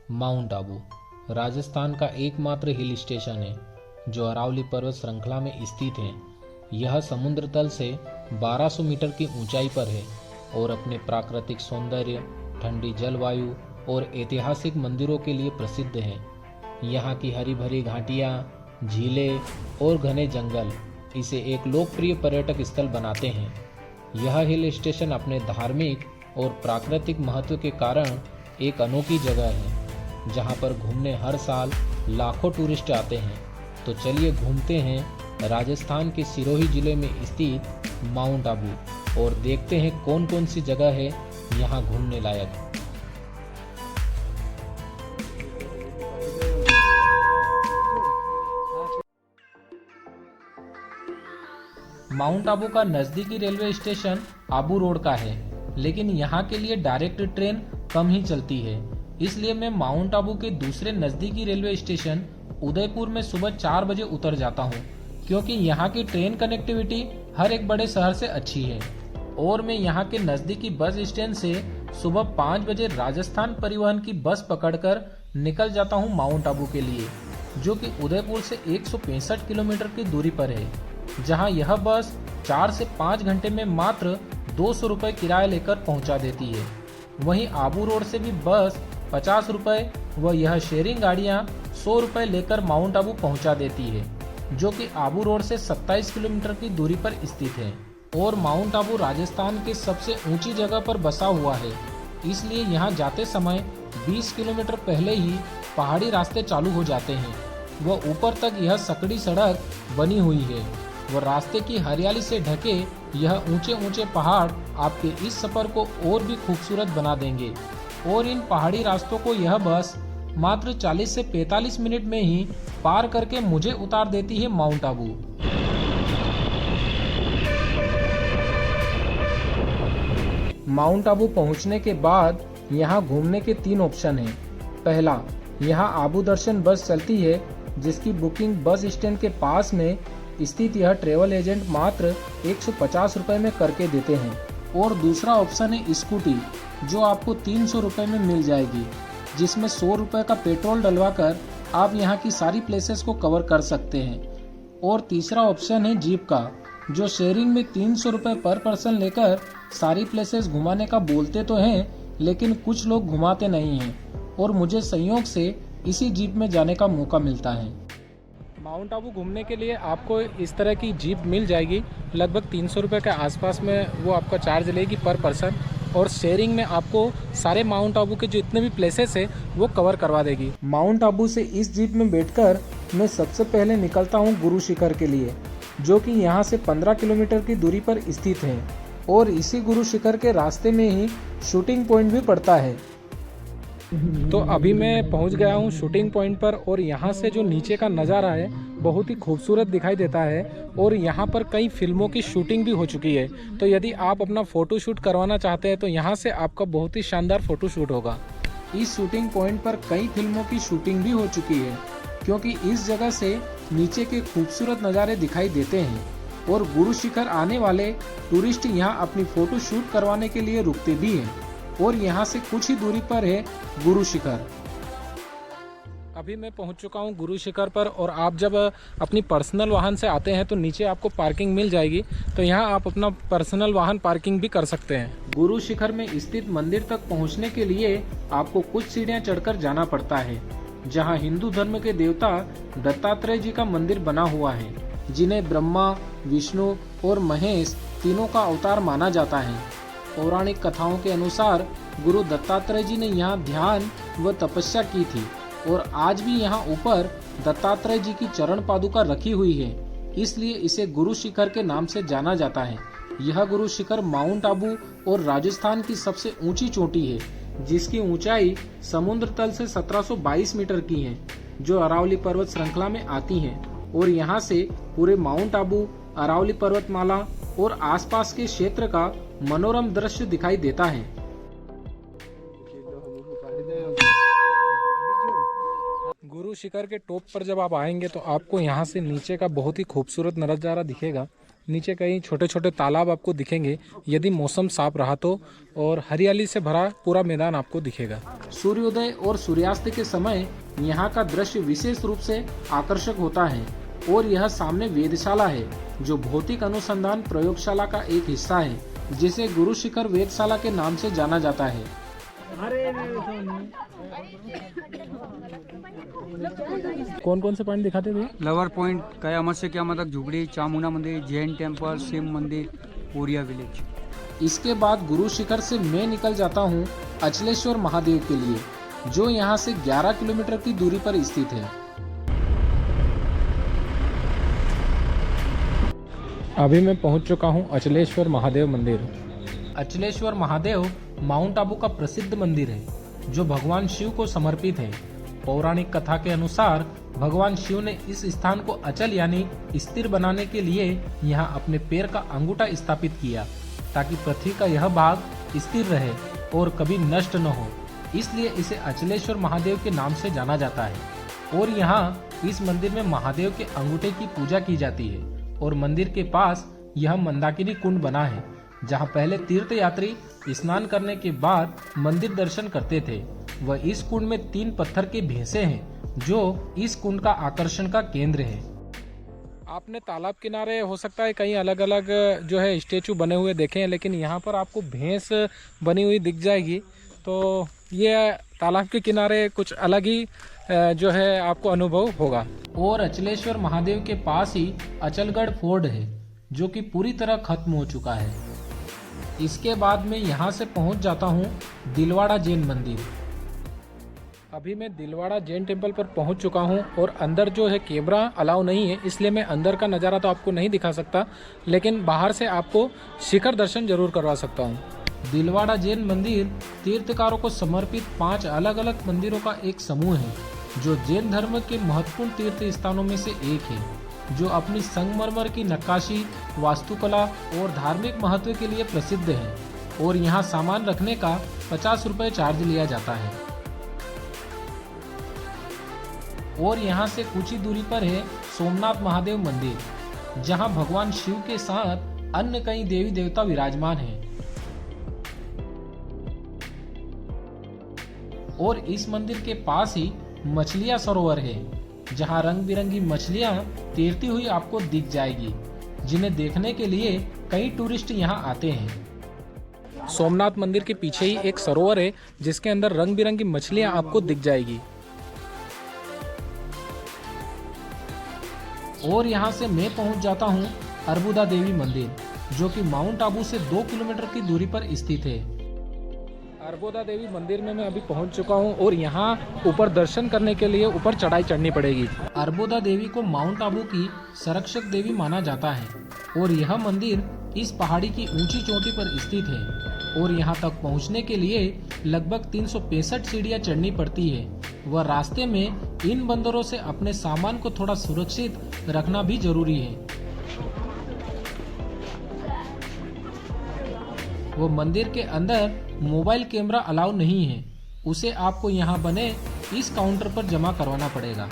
Mount Abu Rajasthan का एकमात्र hill station है जो अरावली पर्वत श्रृंखला में स्थित है। यह समुद्र तल से 1200 मीटर की ऊंचाई पर है और अपने प्राकृतिक सौंदर्य, ठंडी जलवायु और ऐतिहासिक मंदिरों के लिए प्रसिद्ध है। यहाँ की हरी भरी घाटियाँ, झीलें और घने जंगल इसे एक लोकप्रिय पर्यटक स्थल बनाते हैं। यह हिल स्टेशन अपने धार्मिक और प्राकृतिक महत्व के कारण एक अनोखी जगह है जहाँ पर घूमने हर साल लाखों टूरिस्ट आते हैं। तो चलिए घूमते हैं राजस्थान के सिरोही जिले में स्थित माउंट आबू और देखते हैं कौन कौन सी जगह है यहाँ घूमने लायक। माउंट आबू का नज़दीकी रेलवे स्टेशन आबू रोड का है, लेकिन यहाँ के लिए डायरेक्ट ट्रेन कम ही चलती है। इसलिए मैं माउंट आबू के दूसरे नज़दीकी रेलवे स्टेशन उदयपुर में सुबह 4 बजे उतर जाता हूँ, क्योंकि यहाँ की ट्रेन कनेक्टिविटी हर एक बड़े शहर से अच्छी है। और मैं यहाँ के नज़दीकी बस स्टैंड से सुबह 5 बजे राजस्थान परिवहन की बस पकड़कर निकल जाता हूँ माउंट आबू के लिए, जो कि उदयपुर से 165 किलोमीटर की दूरी पर है, जहाँ यह बस 4 से 5 घंटे में मात्र 200 रुपये किराया लेकर पहुँचा देती है। वहीं आबू रोड से भी बस 50 रुपये व यह शेयरिंग गाड़ियाँ 100 रुपये लेकर माउंट आबू पहुँचा देती है, जो कि आबू रोड से 27 किलोमीटर की दूरी पर स्थित है। और माउंट आबू राजस्थान के सबसे ऊंची जगह पर बसा हुआ है, इसलिए यहाँ जाते समय 20 किलोमीटर पहले ही पहाड़ी रास्ते चालू हो जाते हैं। वह ऊपर तक यह सकड़ी सड़क बनी हुई है। वह रास्ते की हरियाली से ढके यह ऊंचे ऊंचे पहाड़ आपके इस सफर को और भी खूबसूरत बना देंगे। और इन पहाड़ी रास्तों को यह बस मात्र 40 से 45 मिनट में ही पार करके मुझे उतार देती है माउंट आबू। माउंट आबू पहुंचने के बाद यहाँ घूमने के 3 ऑप्शन हैं। पहला, यहाँ आबू दर्शन बस चलती है, जिसकी बुकिंग बस स्टैंड के पास में स्थित यह ट्रेवल एजेंट मात्र 150 रुपये में करके देते हैं। और दूसरा ऑप्शन है स्कूटी, जो आपको 300 रुपये में मिल जाएगी, जिसमें 100 रुपये का पेट्रोल डलवाकर आप यहाँ की सारी प्लेसेस को कवर कर सकते हैं। और तीसरा ऑप्शन है जीप का, जो शेयरिंग में 300 रुपये पर पर्सन लेकर सारी प्लेसेस घुमाने का बोलते तो हैं, लेकिन कुछ लोग घुमाते नहीं हैं और मुझे संयोग से इसी जीप में जाने का मौका मिलता है। माउंट आबू घूमने के लिए आपको इस तरह की जीप मिल जाएगी। लगभग 300 रुपये के आसपास में वो आपका चार्ज लेगी पर पर्सन, और शेयरिंग में आपको सारे माउंट आबू के जितने भी प्लेसेस है वो कवर करवा देगी। माउंट आबू से इस जीप में बैठकर मैं सबसे पहले निकलता हूँ गुरु शिखर के लिए, जो कि यहाँ से 15 किलोमीटर की दूरी पर स्थित है। और इसी गुरु शिखर के रास्ते में ही शूटिंग पॉइंट भी पड़ता है। तो अभी मैं पहुंच गया हूं शूटिंग पॉइंट पर, और यहां से जो नीचे का नज़ारा है बहुत ही खूबसूरत दिखाई देता है। और यहां पर कई फिल्मों की शूटिंग भी हो चुकी है, तो यदि आप अपना फ़ोटो शूट करवाना चाहते हैं तो यहां से आपका बहुत ही शानदार फ़ोटो शूट होगा। इस शूटिंग पॉइंट पर कई फिल्मों की शूटिंग भी हो चुकी है, क्योंकि इस जगह से नीचे के खूबसूरत नज़ारे दिखाई देते हैं। और गुरु शिखर आने वाले टूरिस्ट यहाँ अपनी फ़ोटो शूट करवाने के लिए रुकते भी हैं। और यहाँ से कुछ ही दूरी पर है गुरु शिखर। अभी मैं पहुँच चुका हूँ गुरु शिखर पर, और आप जब अपनी पर्सनल वाहन से आते हैं तो नीचे आपको पार्किंग मिल जाएगी, तो यहाँ आप अपना पर्सनल वाहन पार्किंग भी कर सकते हैं। गुरु शिखर में स्थित मंदिर तक पहुँचने के लिए आपको कुछ सीढ़ियाँ चढ़कर जाना पड़ता है, जहाँ हिंदू धर्म के देवता दत्तात्रेय जी का मंदिर बना हुआ है, जिन्हें ब्रह्मा, विष्णु और महेश तीनों का अवतार माना जाता है। पौराणिक कथाओं के अनुसार गुरु दत्तात्रेय जी ने यहाँ ध्यान व तपस्या की थी, और आज भी यहाँ ऊपर दत्तात्रेय जी की चरण पादुका रखी हुई है, इसलिए इसे गुरु शिखर के नाम से जाना जाता है। यह गुरु शिखर माउंट आबू और राजस्थान की सबसे ऊंची चोटी है, जिसकी ऊंचाई समुद्र तल से 1722 मीटर की है, जो अरावली पर्वत श्रृंखला में आती है। और यहाँ से पूरे माउंट आबू, अरावली पर्वतमाला और आसपास के क्षेत्र का मनोरम दृश्य दिखाई देता है। गुरु शिखर के टॉप पर जब आप आएंगे तो आपको यहाँ से नीचे का बहुत ही खूबसूरत नज़ारा दिखेगा, नीचे कहीं छोटे छोटे तालाब आपको दिखेंगे यदि मौसम साफ रहा तो, और हरियाली से भरा पूरा मैदान आपको दिखेगा। सूर्योदय और सूर्यास्त के समय यहाँ का दृश्य विशेष रूप से आकर्षक होता है। और यह सामने वेधशाला है जो भौतिक अनुसंधान प्रयोगशाला का एक हिस्सा है, जिसे गुरु शिखर वेधशाला के नाम से जाना जाता है। कौन कौन से पॉइंट दिखाते थे? लवर पॉइंट, कयामत से क़यामत तक झुगड़ी, चामुंडा मंदिर, जैन टेम्पल, शिव मंदिर, ओरिया विलेज। इसके बाद गुरु शिखर से मैं निकल जाता हूँ अचलेश्वर महादेव के लिए, जो यहाँ से 11 किलोमीटर की दूरी पर स्थित है। अभी मैं पहुँच चुका हूँ अचलेश्वर महादेव मंदिर। अचलेश्वर महादेव माउंट आबू का प्रसिद्ध मंदिर है जो भगवान शिव को समर्पित है। पौराणिक कथा के अनुसार भगवान शिव ने इस स्थान को अचल यानी स्थिर बनाने के लिए यहाँ अपने पैर का अंगूठा स्थापित किया, ताकि पृथ्वी का यह भाग स्थिर रहे और कभी नष्ट न हो। इसलिए इसे अचलेश्वर महादेव के नाम से जाना जाता है। और यहाँ इस मंदिर में महादेव के अंगूठे की पूजा की जाती है। और मंदिर के पास यह मंदाकिनी कुंड बना है, जहाँ पहले तीर्थ यात्री स्नान करने के बाद मंदिर दर्शन करते थे। वह इस कुंड में 3 पत्थर के भैंसे हैं जो इस कुंड का आकर्षण का केंद्र है। आपने तालाब किनारे हो सकता है कहीं अलग अलग जो है स्टेचू बने हुए देखे हैं, लेकिन यहाँ पर आपको भैंस बनी हुई दिख जाएगी। तो ये तालाब के किनारे कुछ अलग ही जो है आपको अनुभव होगा। और अचलेश्वर महादेव के पास ही अचलगढ़ फोर्ट है जो कि पूरी तरह खत्म हो चुका है। इसके बाद मैं यहाँ से पहुँच जाता हूँ दिलवाड़ा जैन मंदिर। अभी मैं दिलवाड़ा जैन टेम्पल पर पहुँच चुका हूँ और अंदर जो है कैमरा अलाउ नहीं है, इसलिए मैं अंदर का नज़ारा तो आपको नहीं दिखा सकता, लेकिन बाहर से आपको शिखर दर्शन जरूर करवा सकता हूँ। दिलवाड़ा जैन मंदिर तीर्थकारों को समर्पित 5 अलग अलग मंदिरों का एक समूह है जो जैन धर्म के महत्वपूर्ण तीर्थ स्थानों में से एक है, जो अपनी संगमरमर की नक्काशी, वास्तुकला और धार्मिक महत्व के लिए प्रसिद्ध है। और यहाँ सामान रखने का 50 रुपये चार्ज लिया जाता है। और यहाँ से कुछ ही दूरी पर है सोमनाथ महादेव मंदिर, जहाँ भगवान शिव के साथ अन्य कई देवी देवता विराजमान हैं। और इस मंदिर के पास ही मछलियाँ सरोवर है, जहाँ रंग बिरंगी मछलियाँ तैरती हुई आपको दिख जाएगी, जिन्हें देखने के लिए कई टूरिस्ट यहाँ आते हैं। सोमनाथ मंदिर के पीछे ही एक सरोवर है जिसके अंदर रंग बिरंगी मछलियाँ आपको दिख जाएगी। और यहाँ से मैं पहुँच जाता हूँ अर्बुदा देवी मंदिर, जो कि माउंट आबू से 2 किलोमीटर की दूरी पर स्थित है। अर्बुदा देवी मंदिर में मैं अभी पहुंच चुका हूं और यहाँ ऊपर दर्शन करने के लिए ऊपर चढ़ाई चढ़नी पड़ेगी। अर्बुदा देवी को माउंट आबू की संरक्षक देवी माना जाता है और यह मंदिर इस पहाड़ी की ऊंची चोटी पर स्थित है। और यहाँ तक पहुँचने के लिए लगभग 365 सीढ़ियाँ चढ़नी पड़ती है। वह रास्ते में इन बंदरों से अपने सामान को थोड़ा सुरक्षित रखना भी जरूरी है। वो मंदिर के अंदर मोबाइल कैमरा अलाउ नहीं है, उसे आपको यहाँ बने इस काउंटर पर जमा करवाना पड़ेगा।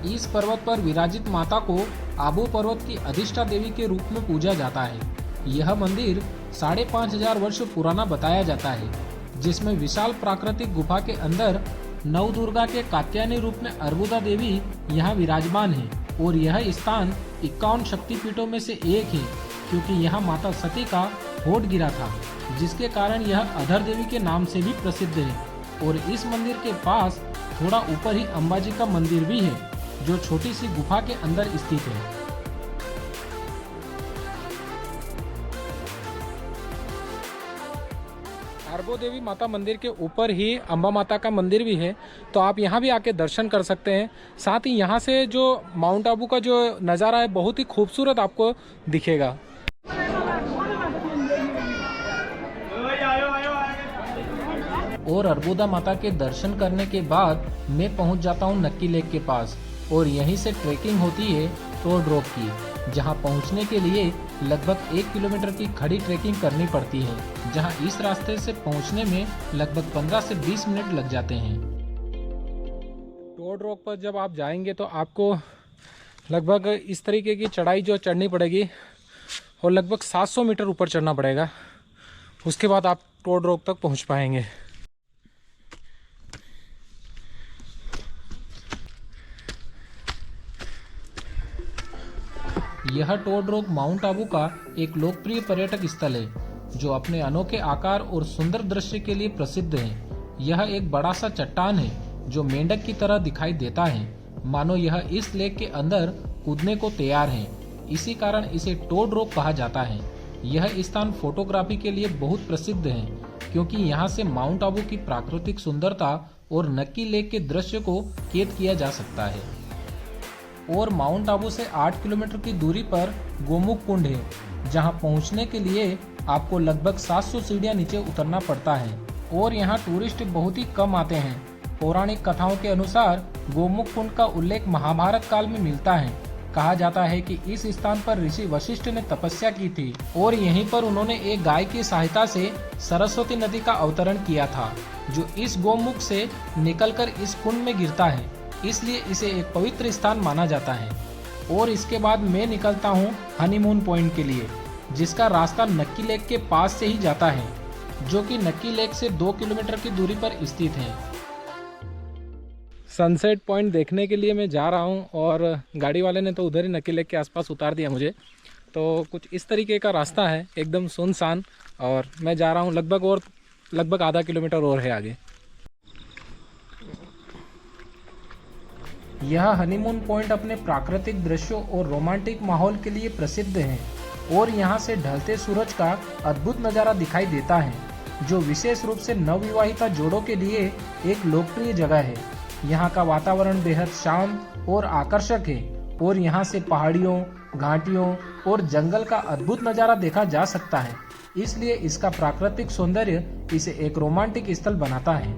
इस पर्वत पर विराजित माता को आबू पर्वत की अधिष्ठा देवी के रूप में पूजा जाता है। यह मंदिर 5500 वर्ष पुराना बताया जाता है, जिसमें विशाल प्राकृतिक गुफा के अंदर नव दुर्गा के कात्यायनी रूप में अर्बुदा देवी यहाँ विराजमान है। और यह स्थान 51 शक्तिपीठों में से एक है, क्योंकि यहाँ माता सती का होठ गिरा था, जिसके कारण यह अधर देवी के नाम से भी प्रसिद्ध है। और इस मंदिर के पास थोड़ा ऊपर ही अंबाजी का मंदिर भी है, जो छोटी सी गुफा के अंदर स्थित है। अर्बो देवी माता मंदिर के ऊपर ही अम्बा माता का मंदिर भी है, तो आप यहाँ भी आके दर्शन कर सकते हैं। साथ ही यहाँ से जो माउंट आबू का जो नज़ारा है बहुत ही खूबसूरत आपको दिखेगा। और अर्बुदा माता के दर्शन करने के बाद मैं पहुंच जाता हूं नक्की लेक के पास, और यहीं से ट्रैकिंग होती है टोड रॉक की, जहां पहुंचने के लिए लगभग 1 किलोमीटर की खड़ी ट्रैकिंग करनी पड़ती है, जहां इस रास्ते से पहुंचने में लगभग 15 से 20 मिनट लग जाते हैं। टोड रॉक पर जब आप जाएंगे तो आपको लगभग इस तरीके की चढ़ाई जो चढ़नी पड़ेगी, और लगभग 700 मीटर ऊपर चढ़ना पड़ेगा। उसके बाद आप टोड रॉक तक पहुंच पाएंगे। यह टोड रॉक माउंट आबू का एक लोकप्रिय पर्यटक स्थल है जो अपने अनोखे आकार और सुंदर दृश्य के लिए प्रसिद्ध है। यह एक बड़ा सा चट्टान है जो मेंढक की तरह दिखाई देता है, मानो यह इस लेक के अंदर कूदने को तैयार है। इसी कारण इसे टोड रॉक कहा जाता है। यह स्थान फोटोग्राफी के लिए बहुत प्रसिद्ध है क्योंकि यहाँ से माउंट आबू की प्राकृतिक सुंदरता और नक्की लेक के दृश्य को कैद किया जा सकता है। और माउंट आबू से 8 किलोमीटर की दूरी पर गोमुख कुंड है, जहाँ पहुँचने के लिए आपको लगभग 700 सीढ़ियाँ नीचे उतरना पड़ता है और यहाँ टूरिस्ट बहुत ही कम आते हैं। पौराणिक कथाओं के अनुसार गोमुख कुंड का उल्लेख महाभारत काल में मिलता है। कहा जाता है कि इस स्थान पर ऋषि वशिष्ठ ने तपस्या की थी और यहीं पर उन्होंने एक गाय की सहायता से सरस्वती नदी का अवतरण किया था, जो इस गोमुख से निकलकर इस कुंड में गिरता है। इसलिए इसे एक पवित्र स्थान माना जाता है। और इसके बाद मैं निकलता हूँ हनीमून पॉइंट के लिए, जिसका रास्ता नक्की लेक के पास से ही जाता है, जो कि नक्की लेक से 2 किलोमीटर की दूरी पर स्थित है। सनसेट पॉइंट देखने के लिए मैं जा रहा हूँ और गाड़ी वाले ने तो उधर ही नक्की लेक के आसपास उतार दिया मुझे। तो कुछ इस तरीके का रास्ता है, एकदम सुनसान, और मैं जा रहा हूँ लगभग आधा किलोमीटर और है आगे। यह हनीमून पॉइंट अपने प्राकृतिक दृश्यों और रोमांटिक माहौल के लिए प्रसिद्ध है और यहाँ से ढलते सूरज का अद्भुत नज़ारा दिखाई देता है, जो विशेष रूप से नवविवाहिता जोड़ों के लिए एक लोकप्रिय जगह है। यहाँ का वातावरण बेहद शांत और आकर्षक है और यहाँ से पहाड़ियों, घाटियों और जंगल का अद्भुत नज़ारा देखा जा सकता है। इसलिए इसका प्राकृतिक सौंदर्य इसे एक रोमांटिक स्थल बनाता है।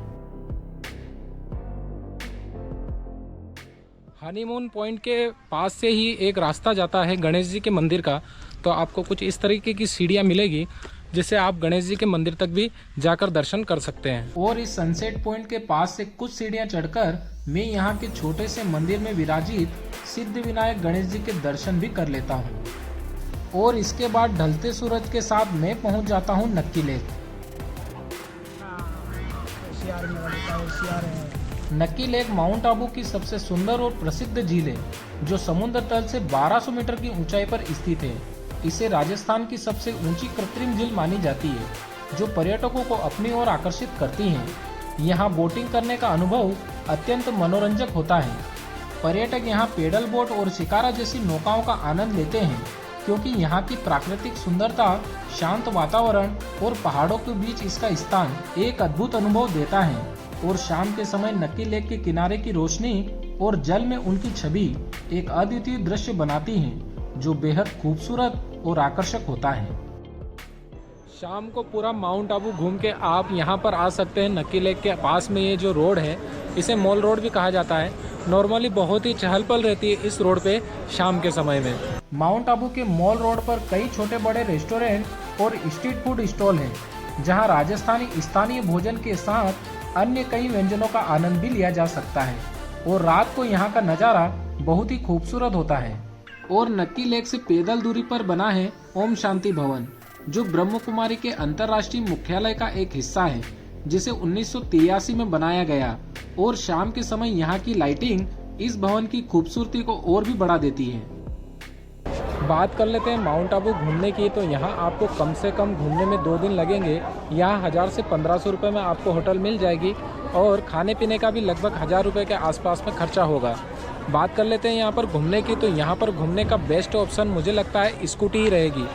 हनीमून पॉइंट के पास से ही एक रास्ता जाता है गणेश जी के मंदिर का। तो आपको कुछ इस तरीके की सीढ़ियाँ मिलेगी जिससे आप गणेश जी के मंदिर तक भी जाकर दर्शन कर सकते हैं। और इस सनसेट पॉइंट के पास से कुछ सीढ़ियाँ चढ़कर मैं यहाँ के छोटे से मंदिर में विराजित सिद्ध विनायक गणेश जी के दर्शन भी कर लेता हूँ। और इसके बाद ढलते सूरज के साथ मैं पहुँच जाता हूँ नक्की लेक। नक्की लेक माउंट आबू की सबसे सुंदर और प्रसिद्ध झील है, जो समुद्र तल से 1200 मीटर की ऊंचाई पर स्थित है। इसे राजस्थान की सबसे ऊंची कृत्रिम झील मानी जाती है, जो पर्यटकों को अपनी ओर आकर्षित करती है। यहाँ बोटिंग करने का अनुभव अत्यंत मनोरंजक होता है। पर्यटक यहाँ पेडल बोट और शिकारा जैसी नौकाओं का आनंद लेते हैं, क्योंकि यहाँ की प्राकृतिक सुंदरता, शांत वातावरण और पहाड़ों के बीच इसका स्थान एक अद्भुत अनुभव देता है। और शाम के समय नक्की लेक के किनारे की रोशनी और जल में उनकी छवि एक अद्वितीय दृश्य बनाती है, जो बेहद खूबसूरत और आकर्षक होता है। शाम को पूरा माउंट आबू घूम के आप यहाँ पर आ सकते हैं। नक्की लेक के पास में ये जो रोड है, इसे मॉल रोड भी कहा जाता है। नॉर्मली बहुत ही चहल पहल रहती है इस रोड पे शाम के समय में। माउंट आबू के मॉल रोड पर कई छोटे बड़े रेस्टोरेंट और स्ट्रीट फूड स्टॉल हैं, जहाँ राजस्थानी स्थानीय भोजन के साथ अन्य कई व्यंजनों का आनंद भी लिया जा सकता है। और रात को यहाँ का नज़ारा बहुत ही खूबसूरत होता है। और नक्की लेक से पैदल दूरी पर बना है ओम शांति भवन, जो ब्रह्म कुमारी के अंतर्राष्ट्रीय मुख्यालय का एक हिस्सा है, जिसे 1983 में बनाया गया। और शाम के समय यहाँ की लाइटिंग इस भवन की खूबसूरती को और भी बढ़ा देती है। बात कर लेते हैं माउंट आबू घूमने की। तो यहाँ आपको कम से कम घूमने में 2 दिन लगेंगे। यहाँ 1000 से 1500 रुपये में आपको होटल मिल जाएगी और खाने पीने का भी लगभग 1000 रुपये के आसपास में खर्चा होगा। बात कर लेते हैं यहाँ पर घूमने की। तो यहाँ पर घूमने का बेस्ट ऑप्शन मुझे लगता है स्कूटी ही रहेगी,